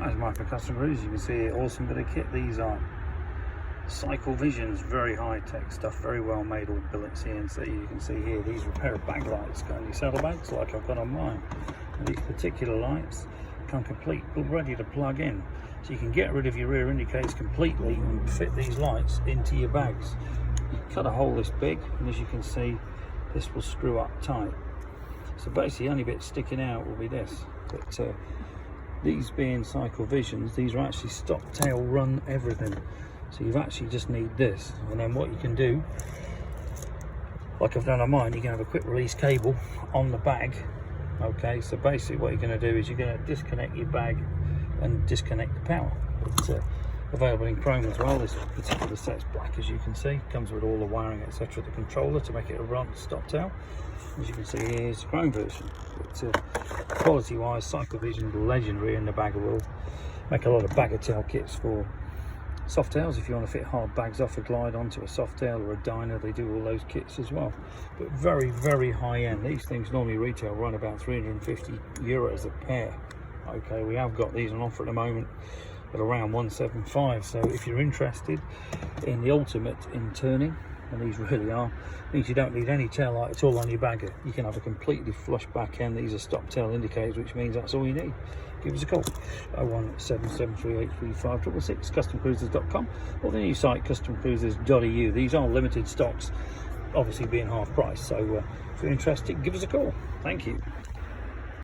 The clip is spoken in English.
As Michael Custom Cruisers, you can see awesome bit of kit. These are Cycle Visions, very high tech stuff, very well made, all billet CNC. You can see here these are a pair of bag lights, got any saddlebags like I've got on mine. And these particular lights come complete, ready to plug in. So you can get rid of your rear indicators completely and fit these lights into your bags. You cut a hole this big, and as you can see, this will screw up tight. So basically the only bit sticking out will be this. But these being Cycle Visions, these are actually stop tail run everything. So you actually just need this, and then what you can do, like I've done on mine, you can have a quick release cable on the bag. Okay, so basically what you're going to do is you're going to disconnect your bag and disconnect the power. It's available in chrome as well. This particular set's black, as you can see. Comes with all the wiring, etc. The controller to make it a run stop tail. As you can see, here's the chrome version. But quality wise, Cycle Vision legendary, and the bagger will make a lot of bagger tail kits for soft tails. If you want to fit hard bags off a glide onto a soft tail or a diner, they do all those kits as well. But very, very high end. These things normally retail run about €350 a pair. Okay, we have got these on offer at the moment at around 175. So if you're interested in the ultimate in turning, and these really are, means you don't need any tail light at all on your bagger. You can have a completely flush back end. These are stop tail indicators, which means that's all you need. Give us a call, 01773835666, customcruisers.com, or the new site customcruisers.eu. These are limited stocks, obviously being half price. So if you're interested, give us a call. Thank you.